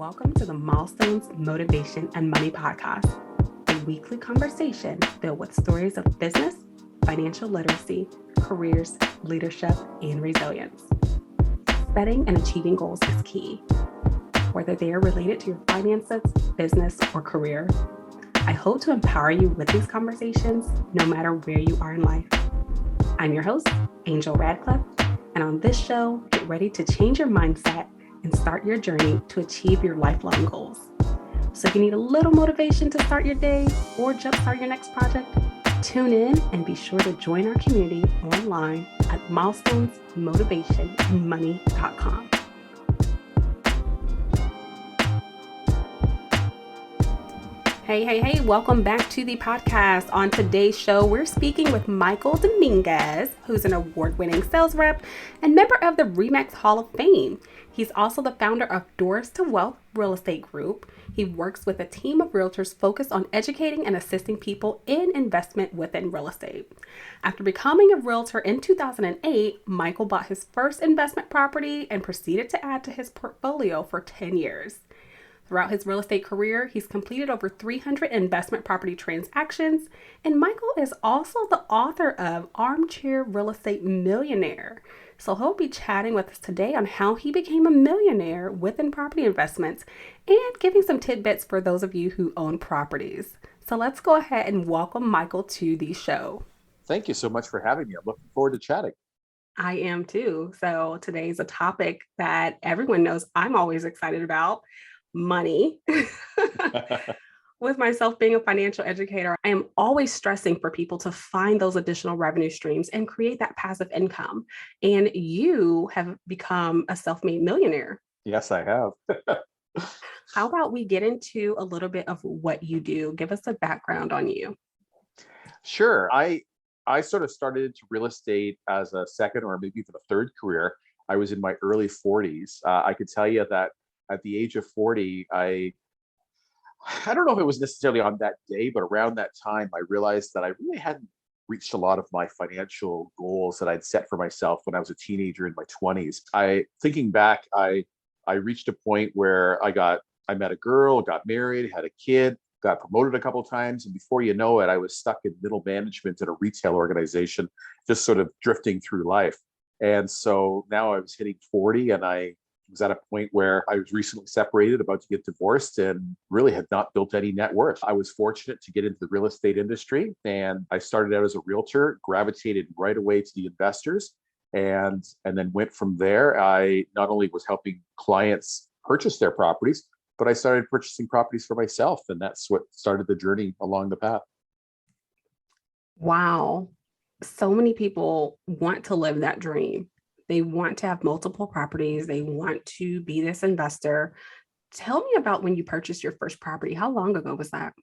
Welcome to the Milestones, Motivation, and Money podcast, a weekly conversation filled with stories of business, financial literacy, careers, leadership, and resilience. Setting and achieving goals is key, whether they are related to your finances, business, or career. I hope to empower you with these conversations no matter where you are in life. I'm your host, Angel Radcliffe, and on this show, get ready to change your mindset and start your journey to achieve your lifelong goals. So if you need a little motivation to start your day or jumpstart your next project, tune in and be sure to join our community online at milestonesmotivationandmoney.com. Hey, welcome back to the podcast. On today's show, we're speaking with Michael Dominguez, who's an award-winning sales rep and member of the RE/MAX Hall of Fame. He's also the founder of Doors to Wealth Real Estate Group. He works with a team of realtors focused on educating and assisting people in investment within real estate. After becoming a realtor in 2008, Michael bought his first investment property and proceeded to add to his portfolio for 10 years. Throughout his real estate career, he's completed over 300 investment property transactions, and Michael is also the author of Armchair Real Estate Millionaire. So he'll be chatting with us today on how he became a millionaire within property investments and giving some tidbits for those of you who own properties. So let's go ahead and welcome Michael to the show. Thank you so much for having me. I'm looking forward to chatting. I am too. So today's a topic that everyone knows I'm always excited about. Money. With myself being a financial educator, I am always stressing for people to find those additional revenue streams and create that passive income. And you have become a self-made millionaire. Yes, I have. How about we get into a little bit of what you do? Give us a background on you. Sure. I sort of started into real estate as a second or maybe even a third career. I was in my early 40s. I could tell you that at the age of 40, I don't know if it was necessarily on that day, but around that time, I realized that I really hadn't reached a lot of my financial goals that I'd set for myself when I was a teenager in my 20s. Thinking back, I reached a point where I met a girl, got married, had a kid, got promoted a couple of times, and before you know it, I was stuck in middle management at a retail organization, just sort of drifting through life. And so now I was hitting 40, and I was at a point where I was recently separated, about to get divorced, and really had not built any net worth. I was fortunate to get into the real estate industry, and I started out as a realtor, gravitated right away to the investors, and then went from there. I not only was helping clients purchase their properties, but I started purchasing properties for myself, and that's what started the journey along the path. Wow. So many people want to live that dream. They want to have multiple properties. They want to be this investor. Tell me about when you purchased your first property. How long ago was that?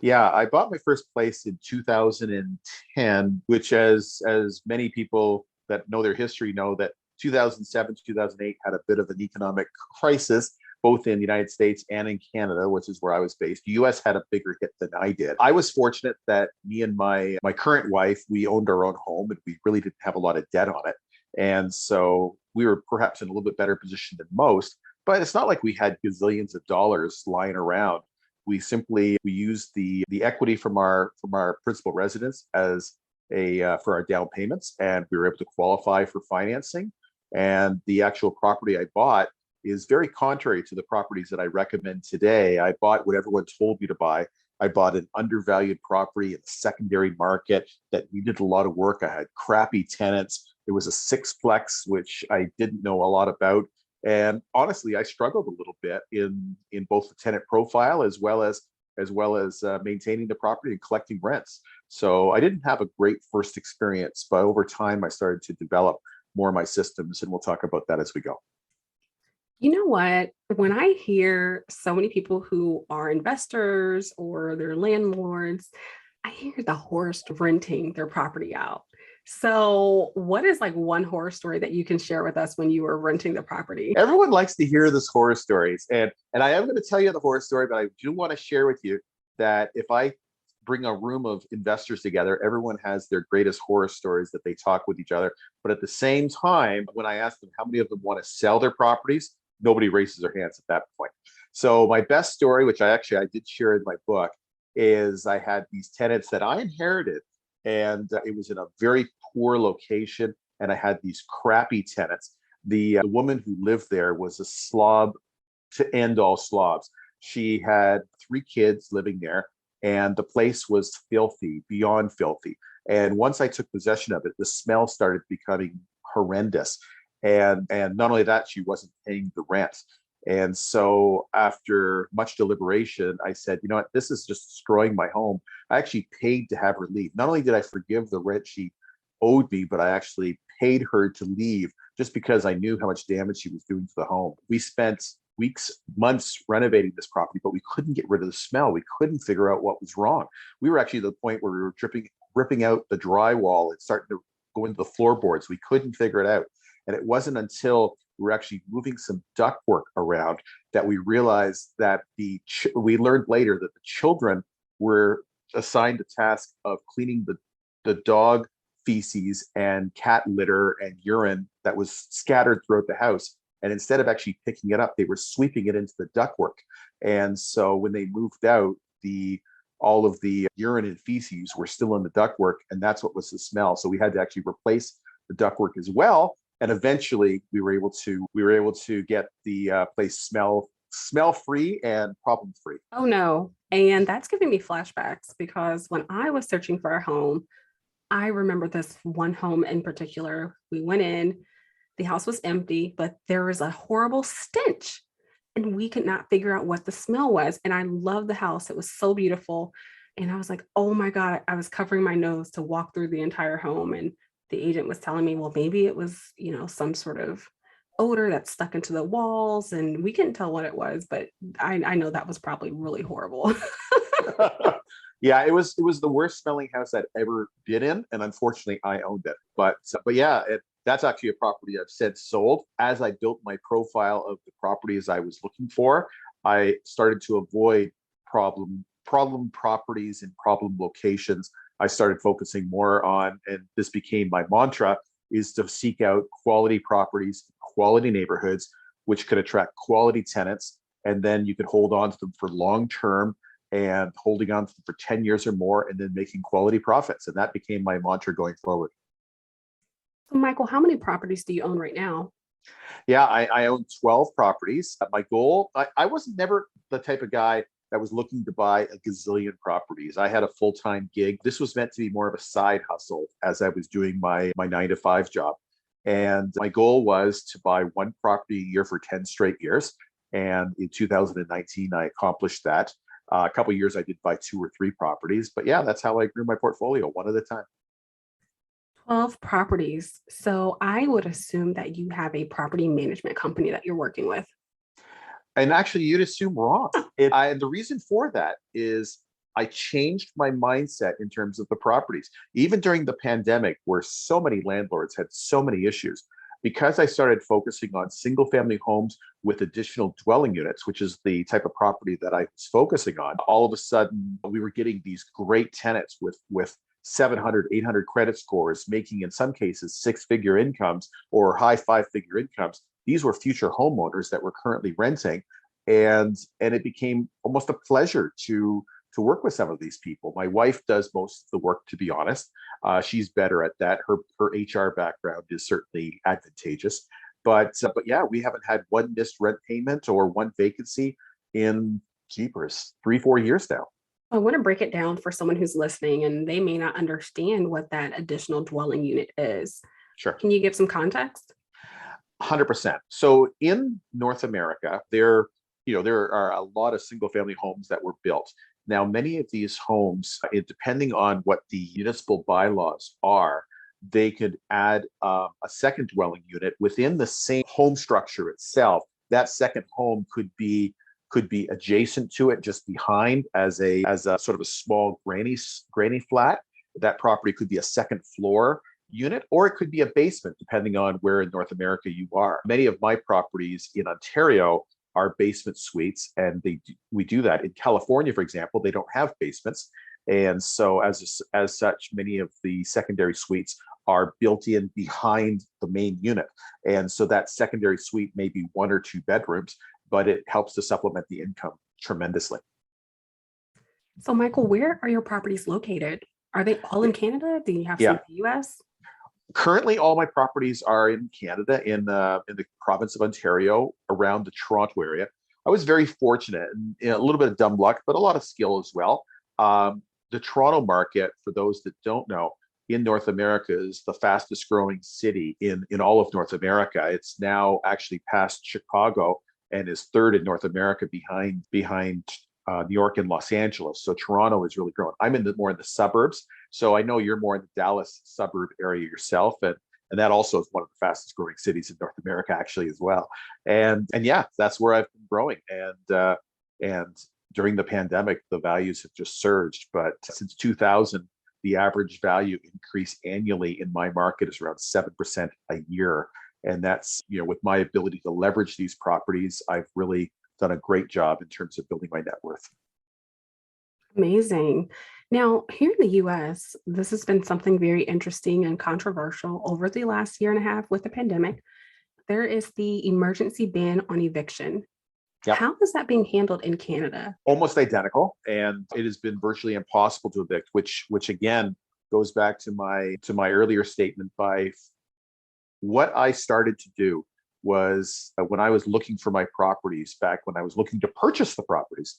Yeah, I bought my first place in 2010, which as many people that know their history know, that 2007, 2008 had a bit of an economic crisis, both in the United States and in Canada, which is where I was based. The US had a bigger hit than I did. I was fortunate that me and my current wife, we owned our own home, and we really didn't have a lot of debt on it. And so we were perhaps in a little bit better position than most, but it's not like we had gazillions of dollars lying around. We used the equity from our principal residence as for our down payments, and we were able to qualify for financing. And the actual property I bought is very contrary to the properties that I recommend today. I bought what everyone told me to buy. I bought an undervalued property in the secondary market that needed a lot of work. I had crappy tenants. It was a sixplex, which I didn't know a lot about. And honestly, I struggled a little bit in both the tenant profile as well as maintaining the property and collecting rents. So I didn't have a great first experience, but over time I started to develop more of my systems, and we'll talk about that as we go. You know what? When I hear so many people who are investors or they're landlords, I hear the horror story renting their property out. So what is like one horror story that you can share with us when you were renting the property? Everyone likes to hear this horror stories, and I am going to tell you the horror story, but I do want to share with you that if I bring a room of investors together, everyone has their greatest horror stories that they talk with each other. But at the same time, when I ask them how many of them want to sell their properties, nobody raises their hands at that point. So my best story, which I did share in my book, is I had these tenants that I inherited, and it was in a very poor location, and I had these crappy tenants. The woman who lived there was a slob to end all slobs. She had three kids living there, and the place was filthy, beyond filthy. And once I took possession of it, the smell started becoming horrendous. And not only that, she wasn't paying the rent. And so after much deliberation, I said, you know what, this is just destroying my home. I actually paid to have her leave. Not only did I forgive the rent she owed me, but I actually paid her to leave just because I knew how much damage she was doing to the home. We spent weeks, months renovating this property, but we couldn't get rid of the smell. We couldn't figure out what was wrong. We were actually at the point where we were ripping out the drywall and starting to go into the floorboards. We couldn't figure it out. And it wasn't until we were actually moving some ductwork around that we realized that we learned later that the children were assigned the task of cleaning the dog feces and cat litter and urine that was scattered throughout the house. And instead of actually picking it up, they were sweeping it into the ductwork. And so when they moved out, all of the urine and feces were still in the ductwork, and that's what was the smell. So we had to actually replace the ductwork as well. And eventually, we were able to get the place smell free and problem free. Oh no. And that's giving me flashbacks because when I was searching for a home, I remember this one home in particular. We went in, the house was empty, but there was a horrible stench and we could not figure out what the smell was. And I loved the house. It was so beautiful. And I was like, oh my God, I was covering my nose to walk through the entire home. And the agent was telling me, well, maybe it was, some sort of odor that stuck into the walls. And we couldn't tell what it was, but I know that was probably really horrible. Yeah, it was the worst smelling house I'd ever been in, and unfortunately, I owned it. But yeah, that's actually a property I've since sold. As I built my profile of the properties I was looking for, I started to avoid problem properties in problem locations. I started focusing more on, and this became my mantra, is to seek out quality properties, quality neighborhoods, which could attract quality tenants, and then you could hold on to them for long term, and holding on to them for 10 years or more, and then making quality profits. And that became my mantra going forward. So Michael, how many properties do you own right now? Yeah, I own 12 properties. My goal, I was never the type of guy that was looking to buy a gazillion properties. I had a full-time gig. This was meant to be more of a side hustle as I was doing my 9 to 5 job. And my goal was to buy one property a year for 10 straight years. And in 2019, I accomplished that. A couple of years, I did buy 2 or 3 properties. But yeah, that's how I grew my portfolio, one at a time. 12 properties. So I would assume that you have a property management company that you're working with. And actually, you'd assume wrong. The reason for that is I changed my mindset in terms of the properties. Even during the pandemic, where so many landlords had so many issues, because I started focusing on single family homes with additional dwelling units, which is the type of property that I was focusing on, all of a sudden we were getting these great tenants with 700, 800 credit scores, making in some cases 6-figure incomes or high 5-figure incomes. These were future homeowners that were currently renting. And it became almost a pleasure to work with some of these people. My wife does most of the work, to be honest. She's better at that. Her HR background is certainly advantageous. But yeah, we haven't had one missed rent payment or one vacancy in jeepers 3-4 years now. I want to break it down for someone who's listening and they may not understand what that additional dwelling unit is. Sure. Can you give some context? 100%. So in North America, there are a lot of single family homes that were built. Now, many of these homes, depending on what the municipal bylaws are, they could add a second dwelling unit within the same home structure itself. That second home could be adjacent to it, just behind, as a sort of a small granny flat. That property could be a second floor unit, or it could be a basement, depending on where in North America you are. Many of my properties in Ontario are basement suites, and we do that. In California, for example, they don't have basements, and so as such, many of the secondary suites are built in behind the main unit. And so that secondary suite may be 1 or 2 bedrooms, but it helps to supplement the income tremendously. So, Michael, where are your properties located? Are they all in Canada? Do you have some Yeah. in the US? Currently, all my properties are in Canada, in the province of Ontario, around the Toronto area. I was very fortunate, and a little bit of dumb luck, but a lot of skill as well. The Toronto market, for those that don't know, in North America is the fastest growing city in all of North America. It's now actually passed Chicago and is third in North America behind New York and Los Angeles. So Toronto is really growing. I'm more in the suburbs, so I know you're more in the Dallas suburb area yourself, and that also is one of the fastest growing cities in North America, actually, as well. And yeah, that's where I've been growing. And during the pandemic, the values have just surged. But since 2000, the average value increase annually in my market is around 7% a year. And that's, with my ability to leverage these properties, I've really done a great job in terms of building my net worth. Amazing. Now, here in the US, this has been something very interesting and controversial over the last year and a half with the pandemic. There is the emergency ban on eviction. Yep. How is that being handled in Canada? Almost identical, and it has been virtually impossible to evict, which again goes back to my earlier statement. By what I started to do was, when I was looking for my properties, back when I was looking to purchase the properties,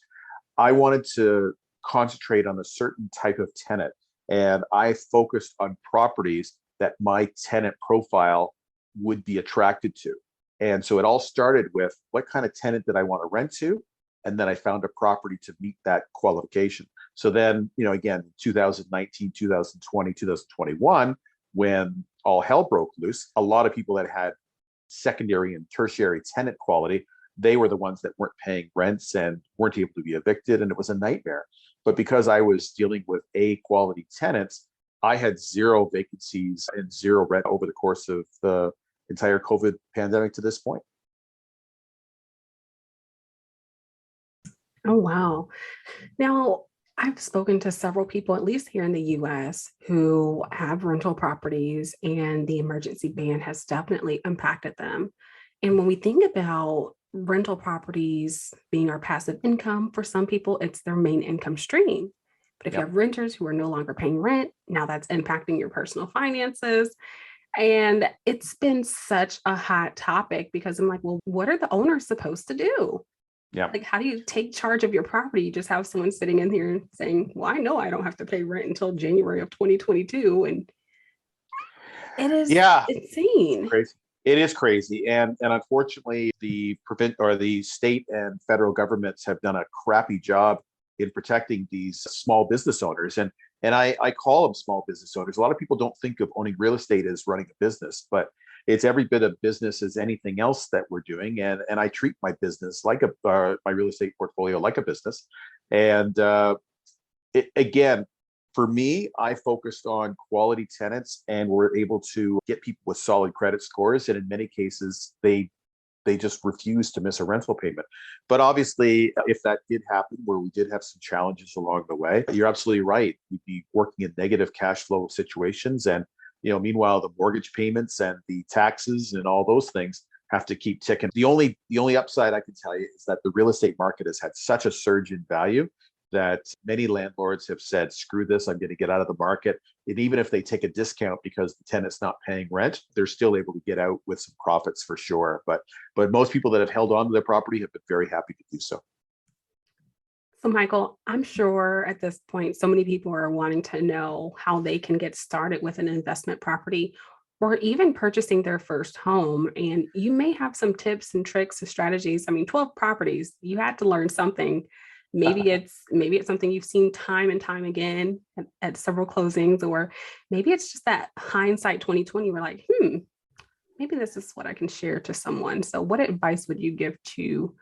I wanted to concentrate on a certain type of tenant, and I focused on properties that my tenant profile would be attracted to. And so it all started with, what kind of tenant did I want to rent to? And then I found a property to meet that qualification. So then, again, 2019, 2020, 2021, when all hell broke loose, a lot of people that had secondary and tertiary tenant quality, they were the ones that weren't paying rents and weren't able to be evicted. And it was a nightmare. But because I was dealing with A quality tenants, I had zero vacancies and zero rent over the course of the entire COVID pandemic to this point. Oh, wow. Now, I've spoken to several people, at least here in the US, who have rental properties, and the emergency ban has definitely impacted them. And when we think about rental properties being our passive income, for some people, it's their main income stream. But if you Yep. have renters who are no longer paying rent, now that's impacting your personal finances. And it's been such a hot topic because I'm like, well, what are the owners supposed to do? Yeah. Like, how do you take charge of your property? You just have someone sitting in here saying, well, I know I don't have to pay rent until January of 2022. And it is Yeah. insane. Crazy. It is crazy. And unfortunately, the state and federal governments have done a crappy job in protecting these small business owners. And I call them small business owners. A lot of people don't think of owning real estate as running a business, but it's every bit of business as anything else that we're doing. And I treat my business like my real estate portfolio like a business. And again, for me, I focused on quality tenants, and we're able to get people with solid credit scores. And in many cases, they just refuse to miss a rental payment. But obviously, if that did happen, where we did have some challenges along the way, you're absolutely right. We'd be working in negative cash flow situations. And, meanwhile, the mortgage payments and the taxes and all those things have to keep ticking. The only upside I can tell you is that the real estate market has had such a surge in value that many landlords have said, screw this, I'm going to get out of the market. And even if they take a discount because the tenant's not paying rent, they're still able to get out with some profits for sure. But most people that have held on to their property have been very happy to do so. So, Michael, I'm sure at this point, so many people are wanting to know how they can get started with an investment property or even purchasing their first home. And you may have some tips and tricks and strategies. I mean, 12 properties, you had to learn something. Maybe it's something you've seen time and time again at several closings, or maybe it's just that hindsight 2020. We're like, maybe this is what I can share to someone. So what advice would you give to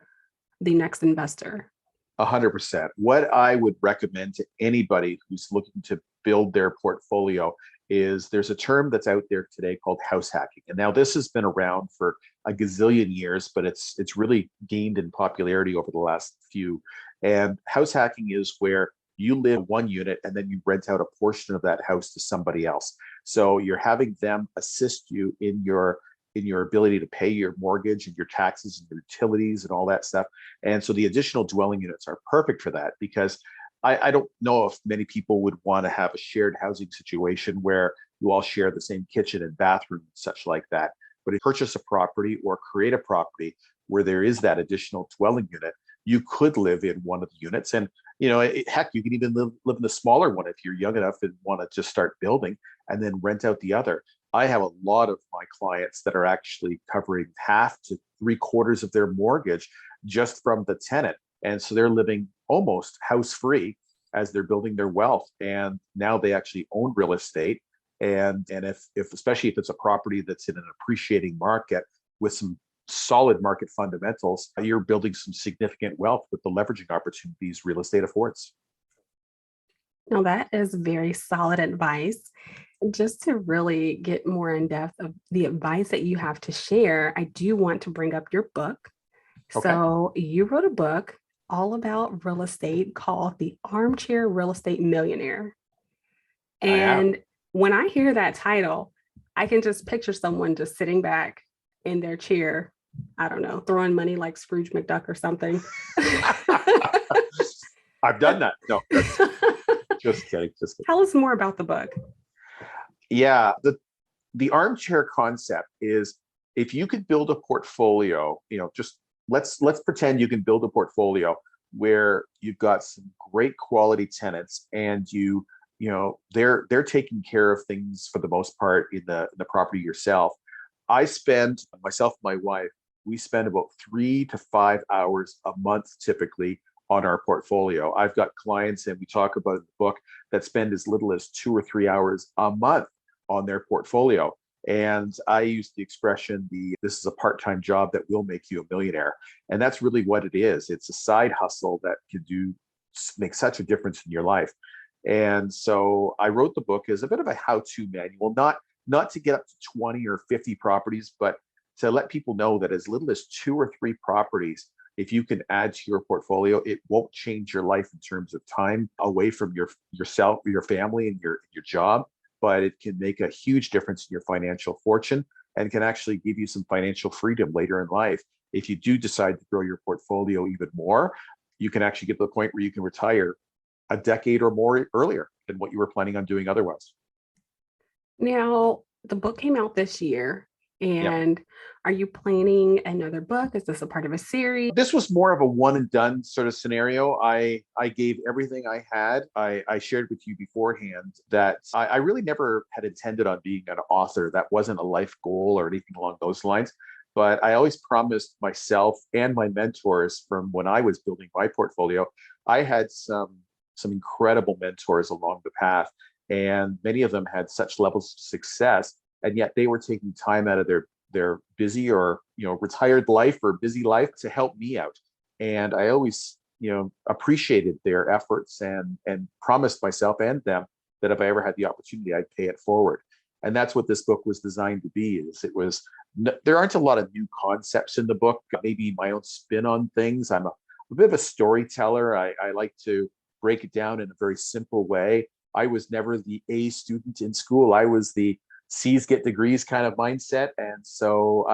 the next investor? 100%. What I would recommend to anybody who's looking to build their portfolio is, there's a term that's out there today called house hacking. And now this has been around for a gazillion years, but it's really gained in popularity over the last few. And house hacking is where you live one unit and then you rent out a portion of that house to somebody else. So you're having them assist you in your ability to pay your mortgage and your taxes and your utilities and all that stuff. And so the additional dwelling units are perfect for that, because I don't know if many people would want to have a shared housing situation where you all share the same kitchen and bathroom and such like that. But if you purchase a property or create a property where there is that additional dwelling unit, you could live in one of the units. And, heck, you can even live in the smaller one if you're young enough and want to just start building and then rent out the other. I have a lot of my clients that are actually covering half to three quarters of their mortgage just from the tenant. And so they're living almost house free as they're building their wealth. And now they actually own real estate. And if especially if it's a property that's in an appreciating market with some solid market fundamentals, you're building some significant wealth with the leveraging opportunities real estate affords. Now, that is very solid advice. Just to really get more in depth of the advice that you have to share, I do want to bring up your book. Okay. So you wrote a book all about real estate called The Armchair Real Estate Millionaire. I have. And when I hear that title, I can just picture someone just sitting back in their chair, I don't know, throwing money like Scrooge McDuck or something. I've done that. No, just kidding. Just kidding. Tell us more about the book. Yeah, the armchair concept is, if you could build a portfolio, just let's pretend you can build a portfolio where you've got some great quality tenants, and they're taking care of things for the most part in the property yourself. Myself and my wife, we spend about 3 to 5 hours a month typically on our portfolio. I've got clients, and we talk about in the book, that spend as little as 2 or 3 hours a month on their portfolio. And I use the expression, this is a part-time job that will make you a millionaire. And that's really what it is. It's a side hustle that can make such a difference in your life. And so I wrote the book as a bit of a how-to manual, not to get up to 20 or 50 properties, but to let people know that as little as 2 or 3 properties, if you can add to your portfolio, it won't change your life in terms of time away from yourself, your family, and your job, but it can make a huge difference in your financial fortune and can actually give you some financial freedom later in life. If you do decide to grow your portfolio even more, you can actually get to the point where you can retire a decade or more earlier than what you were planning on doing otherwise. Now, the book came out this year, Yeah. and are you planning another book? Is this a part of a series? This was more of a one and done sort of scenario. I gave everything I had. I shared with you beforehand that I really never had intended on being an author. That wasn't a life goal or anything along those lines. But I always promised myself and my mentors from when I was building my portfolio. I had some incredible mentors along the path, and many of them had such levels of success, and yet they were taking time out of their busy or retired life or busy life to help me out. And I always appreciated their efforts and promised myself and them that if I ever had the opportunity, I'd pay it forward. And that's what this book was designed to be. There aren't a lot of new concepts in the book, maybe my own spin on things. I'm a bit of a storyteller. I like to break it down in a very simple way. I was never the A student in school. I was the C's get degrees kind of mindset. And so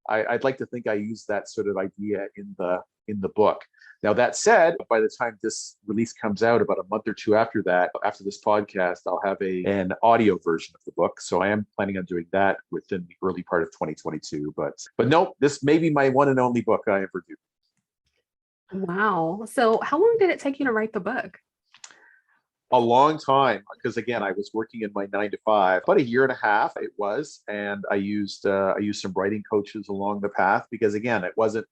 I'd like to think I use that sort of idea in the book. Now, that said, by the time this release comes out, about a month or two after this podcast, I'll have an audio version of the book. So I am planning on doing that within the early part of 2022. But no, this may be my one and only book I ever do. Wow. So how long did it take you to write the book? A long time, because again, I was working in my 9 to 5, about a year and a half it was, and I used some writing coaches along the path, because again, I wasn't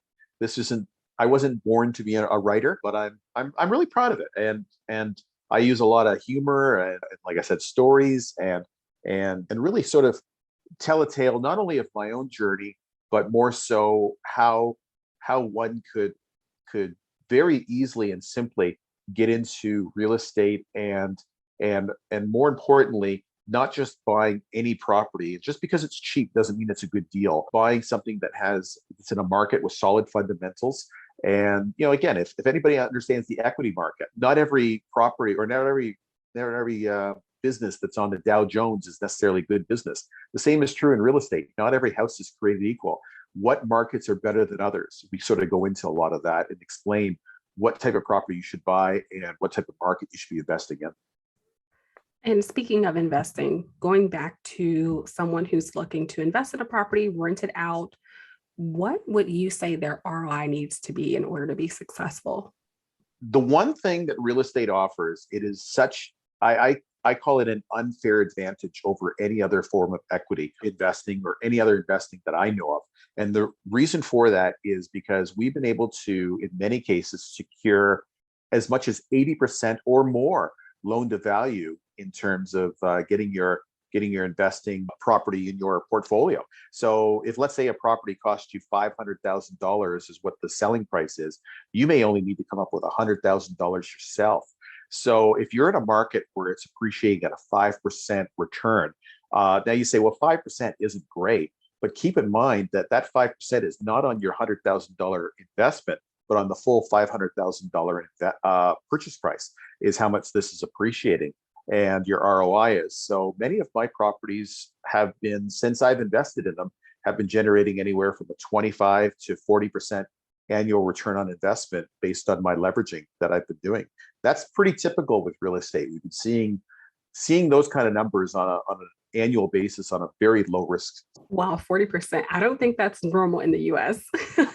born to be a writer, but I'm really proud of it, and I use a lot of humor and like I said, stories and really sort of tell a tale not only of my own journey, but more so how one could very easily and simply get into real estate and more importantly, not just buying any property. Just because it's cheap doesn't mean it's a good deal. Buying something it's in a market with solid fundamentals. And again, if anybody understands the equity market, not every property or not every business that's on the Dow Jones is necessarily good business. The same is true in real estate. Not every house is created equal. What markets are better than others? We sort of go into a lot of that and explain what type of property you should buy and what type of market you should be investing in. And speaking of investing, going back to someone who's looking to invest in a property, rent it out, what would you say their ROI needs to be in order to be successful? The one thing that real estate offers, it is such, I call it an unfair advantage over any other form of equity investing or any other investing that I know of. And the reason for that is because we've been able to, in many cases, secure as much as 80% or more loan to value in terms of getting your investing property in your portfolio. So if, let's say, a property costs you $500,000 is what the selling price is, you may only need to come up with $100,000 yourself. So if you're in a market where it's appreciating at a 5% return, now you say, well, 5% isn't great, but keep in mind that that 5% is not on your $100,000 investment, but on the full $500,000 purchase price is how much this is appreciating and your ROI is. So many of my properties have been, since I've invested in them, have been generating anywhere from a 25 to 40% annual return on investment based on my leveraging that I've been doing. That's pretty typical with real estate. We've been seeing those kind of numbers on an annual basis on a very low risk. Wow, 40%. I don't think that's normal in the US.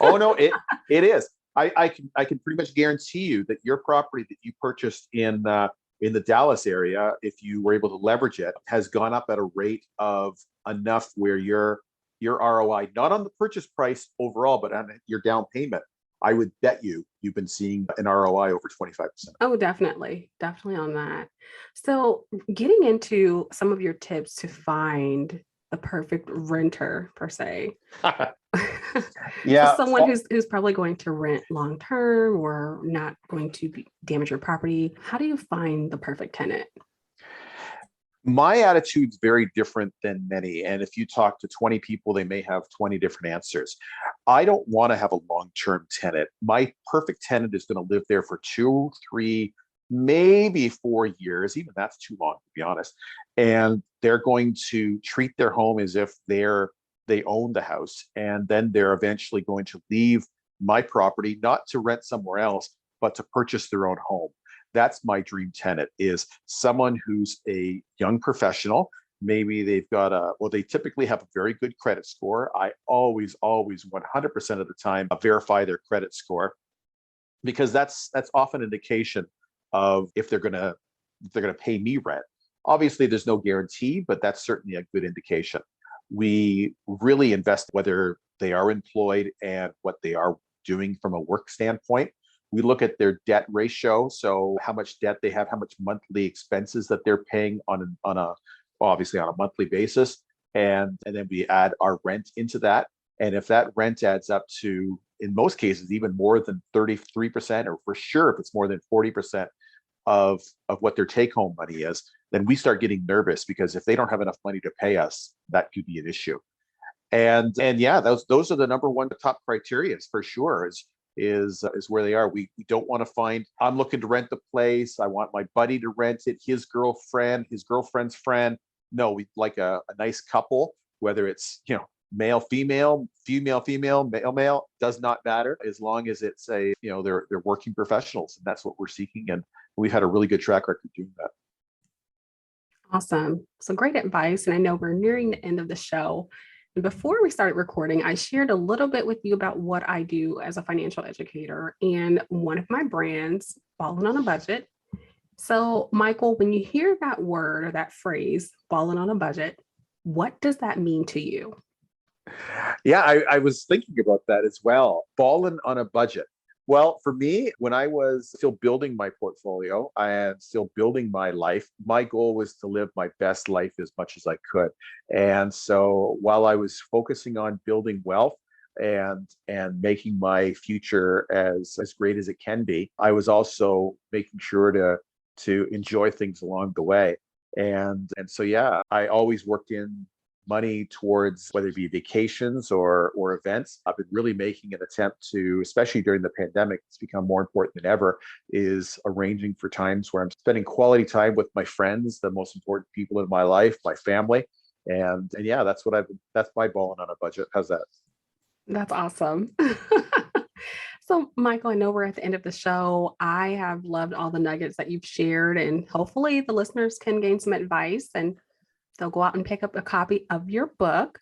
Oh no, it is. I can pretty much guarantee you that your property that you purchased in the Dallas area, if you were able to leverage it, has gone up at a rate of enough where your ROI, not on the purchase price overall, but on your down payment, I would bet you've been seeing an ROI over 25%. Oh, definitely. Definitely on that. So getting into some of your tips to find the perfect renter per se. So Yeah. someone who's probably going to rent long term or not going to damage your property. How do you find the perfect tenant? My attitude's very different than many. And if you talk to 20 people, they may have 20 different answers. I don't want to have a long-term tenant. My perfect tenant is going to live there for 2, 3, maybe 4 years. Even that's too long, to be honest. And they're going to treat their home as if they own the house. And then they're eventually going to leave my property, not to rent somewhere else, but to purchase their own home. That's my dream tenant, is someone who's a young professional. Maybe they typically have a very good credit score. I always 100% of the time verify their credit score, because that's often an indication of if they're going to pay me rent. Obviously, there's no guarantee, but that's certainly a good indication. We really invest whether they are employed and what they are doing from a work standpoint. We look at their debt ratio, so how much debt they have, how much monthly expenses that they're paying obviously on a monthly basis, and then we add our rent into that. And if that rent adds up to, in most cases, even more than 33%, or for sure if it's more than 40% of what their take-home money is, then we start getting nervous, because if they don't have enough money to pay us, that could be an issue. And yeah, those are the number one top criteria for sure. Is where they are. We don't want to find, I'm looking to rent the place, I want my buddy to rent it, his girlfriend's friend. No, we like a nice couple, whether it's male female, female male, does not matter, as long as it's they're working professionals, and that's what we're seeking, and we've had a really good track record doing that. Awesome. So great advice. And I know we're nearing the end of the show. And before we started recording, I shared a little bit with you about what I do as a financial educator, and one of my brands, Balling on a Budget. So, Michael, when you hear that word or that phrase, balling on a budget, what does that mean to you? Yeah, I was thinking about that as well. Balling on a budget. Well, for me, when I was still building my portfolio and still building my life, my goal was to live my best life as much as I could. And so while I was focusing on building wealth and making my future as great as it can be, I was also making sure to enjoy things along the way. And so yeah, I always worked in money towards whether it be vacations or events. I've been really making an attempt to, especially during the pandemic, it's become more important than ever, is arranging for times where I'm spending quality time with my friends, the most important people in my life, my family. And yeah, that's my balling on a budget. How's that? That's awesome. So, Michael, I know we're at the end of the show. I have loved all the nuggets that you've shared, and hopefully the listeners can gain some advice and they'll go out and pick up a copy of your book.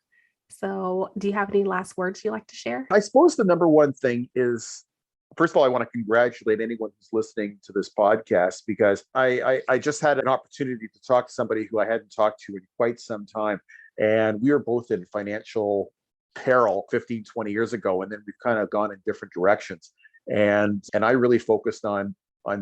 So, do you have any last words you'd like to share? I suppose the number one thing is, first of all, I want to congratulate anyone who's listening to this podcast, because I just had an opportunity to talk to somebody who I hadn't talked to in quite some time. And we were both in financial peril 15, 20 years ago. And then we've kind of gone in different directions. And I really focused on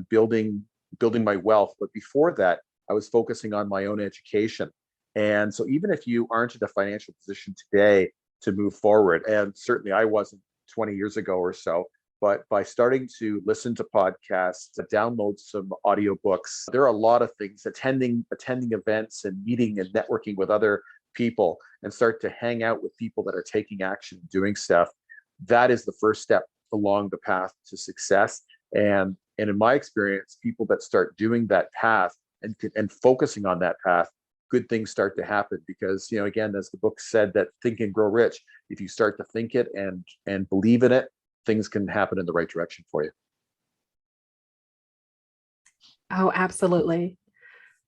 building my wealth. But before that, I was focusing on my own education. And so even if you aren't in a financial position today to move forward, and certainly I wasn't 20 years ago or so, but by starting to listen to podcasts, to download some audiobooks, there are a lot of things, attending events and meeting and networking with other people, and start to hang out with people that are taking action, doing stuff. That is the first step along the path to success. And in my experience, people that start doing that path and focusing on that path, good things start to happen. Because, again, as the book said, that Think and Grow Rich, if you start to think it and believe in it, things can happen in the right direction for you. Oh, absolutely.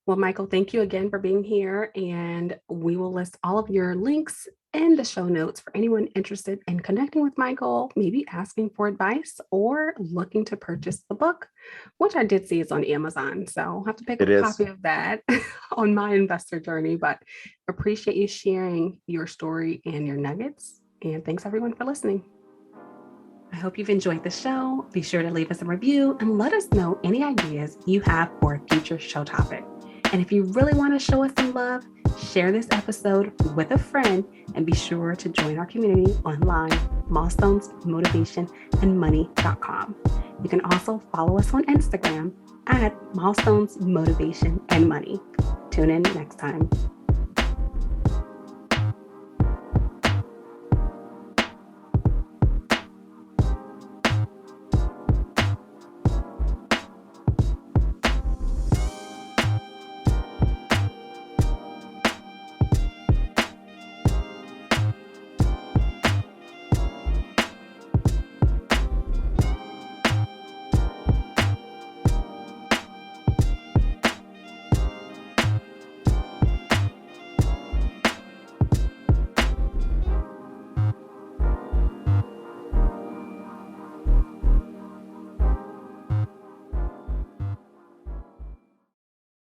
Well, Michael, thank you again for being here. And we will list all of your links in the show notes for anyone interested in connecting with Michael, maybe asking for advice or looking to purchase the book, which I did see is on Amazon. So I'll have to pick up a copy of that on my investor journey. But appreciate you sharing your story and your nuggets. And thanks everyone for listening. I hope you've enjoyed the show. Be sure to leave us a review and let us know any ideas you have for a future show topic. And if you really want to show us some love, share this episode with a friend and be sure to join our community online, milestonesmotivationandmoney.com. You can also follow us on Instagram at Milestones Motivation and Money. Tune in next time.